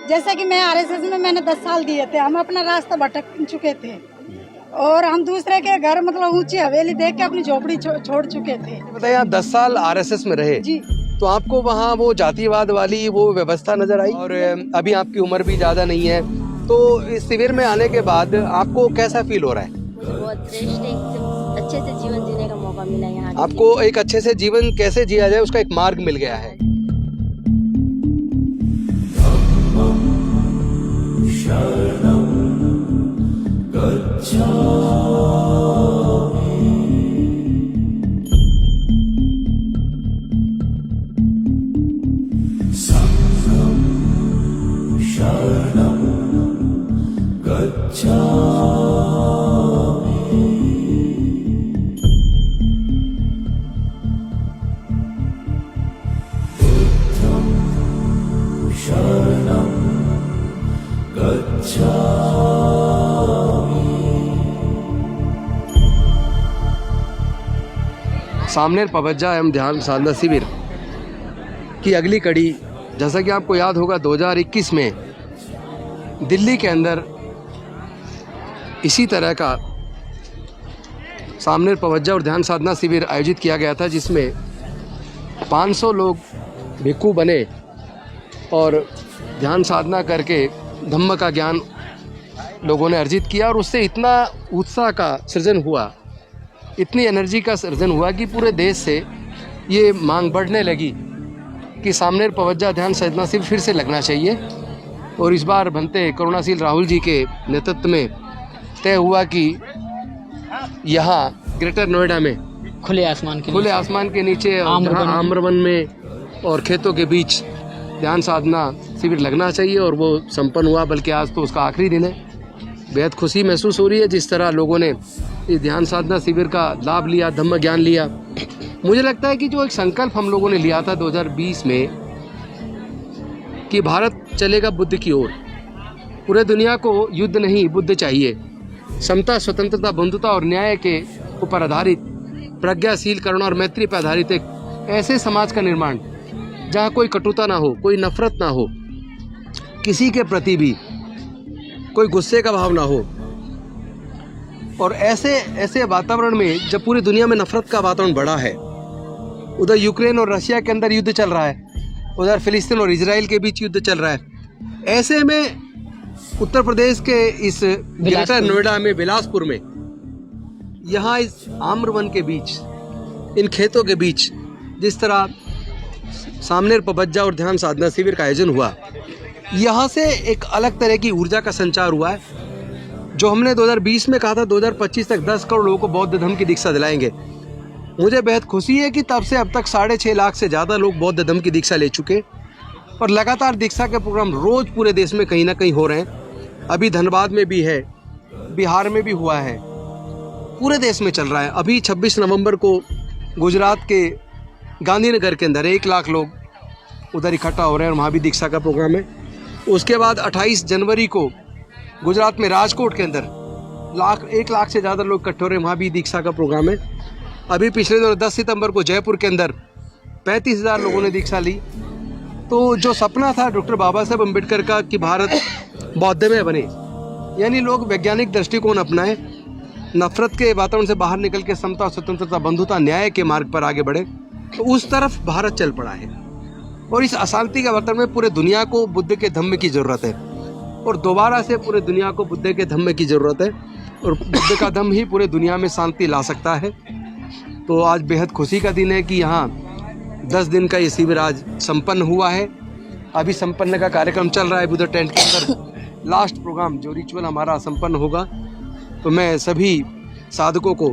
जैसे कि मैं आरएसएस में मैंने 10 साल दिए थे, हम अपना रास्ता भटक चुके थे और हम दूसरे के घर मतलब ऊंची हवेली देख के अपनी झोपड़ी छोड़ चुके थे। बताइए, आप 10 साल आरएसएस में रहे जी। तो आपको वहाँ वो जातिवाद वाली वो व्यवस्था नजर आई? और अभी आपकी उम्र भी ज्यादा नहीं है, तो इस शिविर में आने के बाद आपको कैसा फील हो रहा है? मुझे बहुत श्रेष्ठ एक अच्छे से जीवन जीने का मौका मिला यहाँ। आपको एक अच्छे से जीवन कैसे जिया जाए उसका एक मार्ग मिल गया है। सामनेर पवज्जा एवं ध्यान साधना शिविर की अगली कड़ी, जैसा कि आपको याद होगा 2021 में दिल्ली के अंदर इसी तरह का सामनेर पवज्जा और ध्यान साधना शिविर आयोजित किया गया था, जिसमें 500 लोग भिक्खु बने और ध्यान साधना करके धम्म का ज्ञान लोगों ने अर्जित किया। और उससे इतना उत्साह का सृजन हुआ, इतनी एनर्जी का सृजन हुआ कि पूरे देश से ये मांग बढ़ने लगी कि सामनेर पवज्जा ध्यान साधना शिविर फिर से लगना चाहिए। और इस बार बनते करुणाशील राहुल जी के नेतृत्व में तय हुआ कि यहाँ ग्रेटर नोएडा में खुले आसमान के नीचे आम्रवन में और खेतों के बीच ध्यान साधना शिविर लगना चाहिए। और वो संपन्न हुआ, बल्कि आज तो उसका आखिरी दिन है। बेहद खुशी महसूस हो रही है जिस तरह लोगों ने इस ध्यान साधना शिविर का लाभ लिया, धम्म ज्ञान लिया। मुझे लगता है कि जो एक संकल्प हम लोगों ने लिया था 2020 में कि भारत चलेगा बुद्ध की ओर, पूरे दुनिया को युद्ध नहीं बुद्ध चाहिए, समता, स्वतंत्रता, बंधुता और न्याय के ऊपर आधारित, प्रज्ञाशील, करुणा और मैत्री पर आधारित एक ऐसे समाज का निर्माण जहाँ कोई कटुता ना हो, कोई नफरत ना हो, किसी के प्रति भी कोई गुस्से का भाव ना हो। और ऐसे वातावरण में जब पूरी दुनिया में नफरत का वातावरण बढ़ा है, उधर यूक्रेन और रशिया के अंदर युद्ध चल रहा है, उधर फिलिस्तीन और इजराइल के बीच युद्ध चल रहा है, ऐसे में उत्तर प्रदेश के इस ग्रेटर नोएडा में बिलासपुर में यहाँ इस आम्रवन के बीच, इन खेतों के बीच जिस तरह सामनेर पवज्जा और ध्यान साधना शिविर का आयोजन हुआ, यहाँ से एक अलग तरह की ऊर्जा का संचार हुआ है। जो हमने 2020 में कहा था 2025 तक 10 करोड़ लोगों को बौद्ध धर्म की दीक्षा दिलाएंगे, मुझे बेहद खुशी है कि तब से अब तक 6.5 लाख से ज़्यादा लोग बौद्ध धर्म की दीक्षा ले चुके और लगातार दीक्षा के प्रोग्राम रोज़ पूरे देश में कहीं ना कहीं हो रहे हैं। अभी धनबाद में भी है, बिहार में भी हुआ है, पूरे देश में चल रहा है। अभी 26 नवंबर को गुजरात के गांधीनगर के अंदर 1 लाख लोग उधर इकट्ठा हो रहे हैं और वहाँ भी दीक्षा का प्रोग्राम है। उसके बाद 28 जनवरी को गुजरात में राजकोट के अंदर 1 लाख से ज़्यादा लोग इकट्ठे हो रहे हैं, वहाँ भी दीक्षा का प्रोग्राम है। अभी पिछले दिनों 10 सितंबर को जयपुर के अंदर 35,000 लोगों ने दीक्षा ली। तो जो सपना था डॉक्टर बाबा साहब अम्बेडकर का कि भारत बौद्धमय बने, यानी लोग वैज्ञानिक दृष्टिकोण अपनाएं, नफरत के वातावरण से बाहर निकल के समता, स्वतंत्रता, बंधुता, न्याय के मार्ग पर आगे बढ़े, तो उस तरफ भारत चल पड़ा है। और इस अशांति के वातावरण में पूरे दुनिया को बुद्ध के धम्म की ज़रूरत है और दोबारा से पूरे दुनिया को बुद्ध के धम्म की ज़रूरत है और बुद्ध का धम्म ही पूरे दुनिया में शांति ला सकता है। तो आज बेहद खुशी का दिन है कि यहाँ 10 दिन का ये शिविर आज संपन्न हुआ है। अभी संपन्न का कार्यक्रम चल रहा है बुद्ध टेंट के अंदर। लास्ट प्रोग्राम जो रिचुअल हमारा संपन्न होगा, तो मैं सभी साधकों को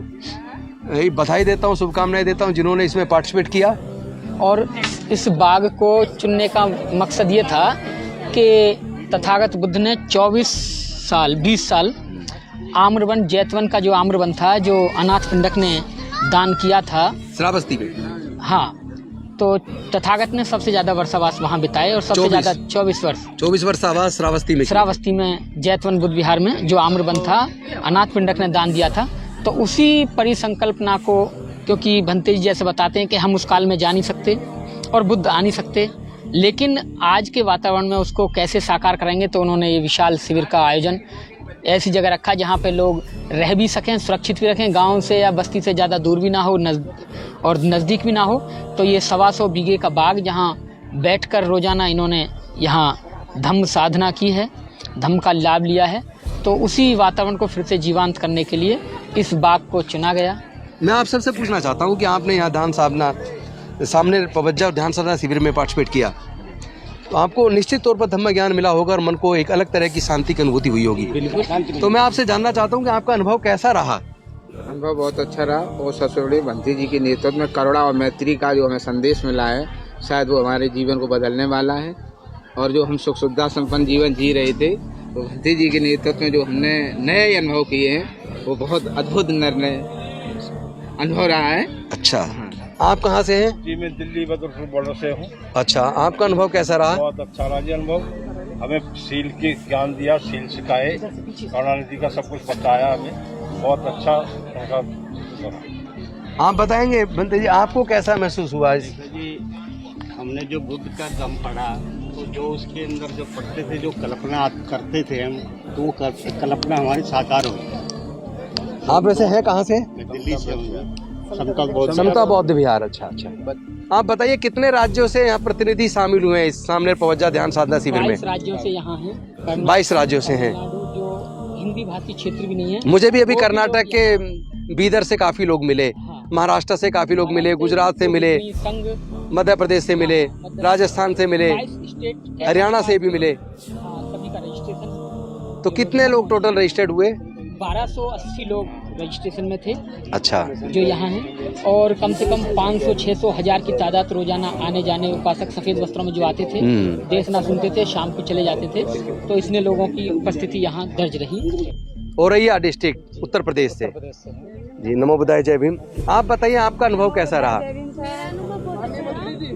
बधाई देता हूँ, शुभकामनाएं देता हूँ जिन्होंने इसमें पार्टिसिपेट किया। और इस बाग को चुनने का मकसद ये था कि तथागत बुद्ध ने 20 साल आम्रवन, जैतवन का जो आम्रवन था, जो अनाथ पिंडक ने दान किया था श्रावस्ती में। हाँ, तो तथागत ने सबसे ज़्यादा वर्षावास वहाँ बिताए और सबसे ज़्यादा 24 वर्ष आवास श्रावस्ती में जैतवन बुद्ध विहार में जो आम्रवन था, अनाथ पिंडक ने दान दिया था। तो उसी परिसंकल्पना को, क्योंकि भंते जी जैसे बताते हैं कि हम उस काल में जा नहीं सकते और बुद्ध आ नहीं सकते, लेकिन आज के वातावरण में उसको कैसे साकार करेंगे, तो उन्होंने ये विशाल शिविर का आयोजन ऐसी जगह रखा जहाँ पे लोग रह भी सकें, सुरक्षित भी रखें, गांव से या बस्ती से ज़्यादा दूर भी ना हो और नज़दीक भी ना हो। तो ये 125 बीघे का बाग जहाँ बैठकर रोज़ाना इन्होंने यहाँ धम्म साधना की है, धम्म का लाभ लिया है। तो उसी वातावरण को फिर से जीवंत करने के लिए इस बाग को चुना गया। मैं आप सबसे पूछना चाहता हूँ कि आपने यहाँ ध्यान साधना सामने पवज्जा और ध्यान साधना शिविर में पार्टिसिपेट किया, तो आपको निश्चित तौर पर धम्म ज्ञान मिला होगा और मन को एक अलग तरह की शांति की अनुभूति हुई होगी। तो मैं आपसे जानना चाहता हूँ कि आपका अनुभव कैसा रहा? अनुभव बहुत अच्छा रहा और सबसे बड़े भंती जी के नेतृत्व में करुणा और मैत्री का जो हमें संदेश मिला है, शायद वो हमारे जीवन को बदलने वाला है। और जो हम सुख सुविधा संपन्न जीवन जी रहे थे, तो भंती जी के नेतृत्व में जो हमने नए अनुभव किए हैं, वो बहुत अद्भुत निर्णय अनुभव रहा है। अच्छा, आप कहाँ से हैं? जी मैं दिल्ली बदरपुर बॉर्डर से हूँ। अच्छा, आपका अनुभव कैसा रहा? बहुत अच्छा रहा जी अनुभव। हमें सील के ज्ञान दिया, सील सिखाए, करुणानिधि का सब कुछ बताया हमें, बहुत अच्छा उनका। आप बताएंगे बंते जी, आपको कैसा महसूस हुआ? जी हमने जो बुद्ध का दम पढ़ा, तो जो उसके अंदर जो पढ़ते थे, जो कल्पना करते थे हम, तो वो कल्पना हमारी साकार हुई। आप वैसे हैं कहाँ से? मैं दिल्ली से हूँ, समता बौद्ध विहार। अच्छा अच्छा, आप बताइए कितने राज्यों से यहाँ प्रतिनिधि शामिल हुए हैं इस सामने पवज्जा ध्यान साधना शिविर में? 22 राज्यों से यहाँ हैं। 22 राज्यों से हैं, जो हिंदी भाषी क्षेत्र भी नहीं है। मुझे भी अभी कर्नाटक के बीदर से काफी लोग मिले, महाराष्ट्र से काफी लोग मिले, गुजरात से मिले, मध्य प्रदेश से मिले, राजस्थान से मिले, हरियाणा से भी मिले। सभी का रजिस्ट्रेशन। तो कितने लोग टोटल रजिस्टर्ड हुए? 1280 लोग रजिस्ट्रेशन में थे। अच्छा, जो यहाँ हैं, और कम से कम 500, 600, 1000 की तादाद रोजाना आने जाने उपासक सफेद वस्त्रों में जो आते थे, देश ना सुनते थे, शाम को चले जाते थे। तो इसलिए लोगों की उपस्थिति यहाँ दर्ज रही। औरैया डिस्ट्रिक्ट उत्तर प्रदेश से। जी नमो बुद्धाय, जय भीम। आप बताइए आपका अनुभव कैसा रहा?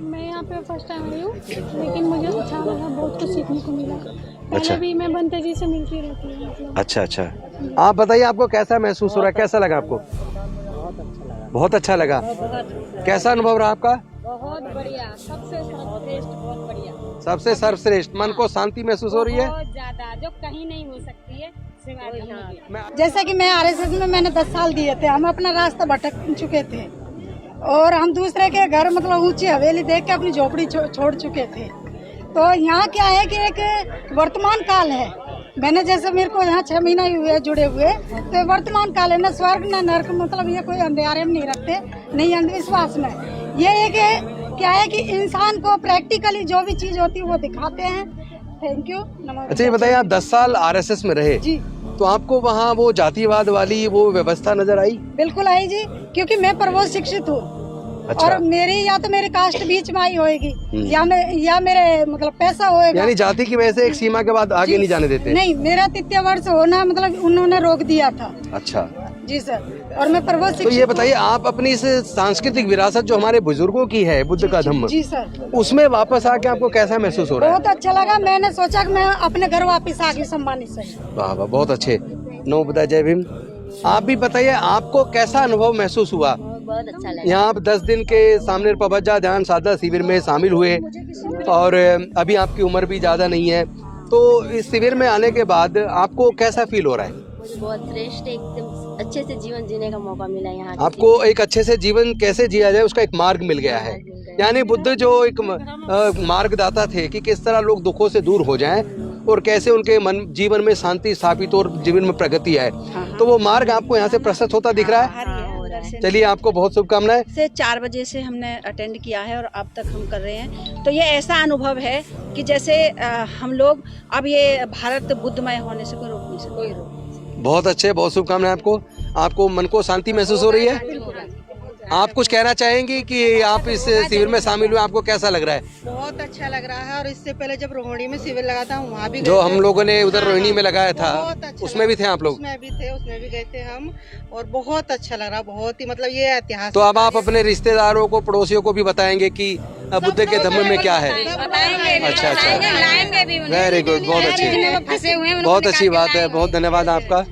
मैं यहाँ पे फर्स्ट टाइम आई हूँ, लेकिन मुझे अच्छा लगा, बहुत कुछ सीखने को मिला। पहले भी मैं बंते जी से मिलती रहती हूँ मतलब। अच्छा अच्छा, आप बताइए आपको कैसा महसूस हो रहा है, कैसा लगा आपको? बहुत अच्छा लगा। कैसा अनुभव रहा आपका? बहुत बढ़िया, सबसे सर्वश्रेष्ठ, बहुत बढ़िया, सबसे सर्वश्रेष्ठ। मन को शांति महसूस हो रही है? बहुत ज्यादा, जो कहीं नहीं हो सकती है। जैसे कि मैं आरएसएस में मैंने 10 साल दिए थे, हम अपना रास्ता भटक चुके थे और हम दूसरे के घर मतलब ऊंची हवेली देख के अपनी झोपड़ी छोड़ चुके थे। तो यहाँ क्या है कि एक वर्तमान काल है। मैंने जैसे मेरे को यहाँ 6 महीना ही हुए जुड़े हुए, तो वर्तमान काल है, न स्वर्ग न नरक, मतलब ये कोई अंधेरे में नहीं रखते, नहीं अंधविश्वास में। ये एक क्या है कि इंसान को प्रैक्टिकली जो भी चीज होती है वो दिखाते हैं। Thank you. अच्छा ये बताइए, आप 10 साल आरएसएस में रहे जी, तो आपको वहाँ वो जातिवाद वाली वो व्यवस्था नजर आई? बिल्कुल आई जी, क्योंकि मैं प्रबोध शिक्षित हूँ। अच्छा। और मेरी या तो मेरी कास्ट बीच में आई होगी, या मेरे मतलब पैसा होएगा। यानी जाति की वजह से एक सीमा के बाद आगे नहीं जाने देते? नहीं, मेरा 3य वर्ष होना मतलब उन्होंने रोक दिया था। अच्छा जी सर, और मैं प्रबोध शिक्षित। तो ये बताइए, आप अपनी इस सांस्कृतिक विरासत जो हमारे बुजुर्गों की है, बुद्ध का धम्म, जी सर, उसमें वापस आके आपको कैसा महसूस हो रहा है? बहुत अच्छा लगा। मैंने सोचा कि मैं अपने घर वापस आ गई सम्मानित से। वाह वाह, बहुत अच्छे। नमो बुद्धाय, जय भीम। आप भी बताइए आपको कैसा अनुभव महसूस हुआ? बहुत अच्छा लगा। यहाँ आप 10 दिन के सामने पवज्जा ध्यान साधना शिविर में शामिल हुए और अभी आपकी उम्र भी ज्यादा नहीं है, तो इस शिविर में आने के बाद आपको कैसा फील हो रहा है? मुझे बहुत श्रेष्ठ, एकदम अच्छे से जीवन जीने का मौका मिला यहाँ। आपको एक अच्छे से जीवन कैसे जिया जाए उसका एक मार्ग मिल गया है। यानी बुद्ध जो एक मार्गदाता थे कि किस तरह लोग दुखों से दूर हो जाएं और कैसे उनके मन जीवन में शांति स्थापित और जीवन में प्रगति है, तो वो मार्ग आपको यहाँ से प्रशस्त होता दिख रहा है। चलिए, आपको बहुत शुभकामनाएं। से 4 बजे से हमने अटेंड किया है और अब तक हम कर रहे हैं। तो ये ऐसा अनुभव है कि जैसे हम लोग अब ये भारत बुद्धमय होने से कोई रोक नहीं सकता। बहुत अच्छे, बहुत शुभकामनाएं आपको। आपको मन को शांति महसूस हो रही है? आप कुछ कहना चाहेंगी कि आप इस शिविर में शामिल हुए, आपको कैसा लग रहा है? बहुत अच्छा लग रहा है। और इससे पहले जब रोहिणी में शिविर लगा था वहाँ भी जो हम लोगों ने उधर रोहिणी में लगाया था, अच्छा उसमें भी थे आप लोग? उसमें भी थे, उसमें भी गए थे हम, और बहुत अच्छा लगा, बहुत ही मतलब ये ऐतिहासिक। तो अब आप अपने रिश्तेदारों को, पड़ोसियों को भी बताएंगे कि बुद्ध के धम्म में क्या है? अच्छा अच्छा, वेरी गुड, बहुत अच्छी, बहुत अच्छी बात है। बहुत धन्यवाद आपका।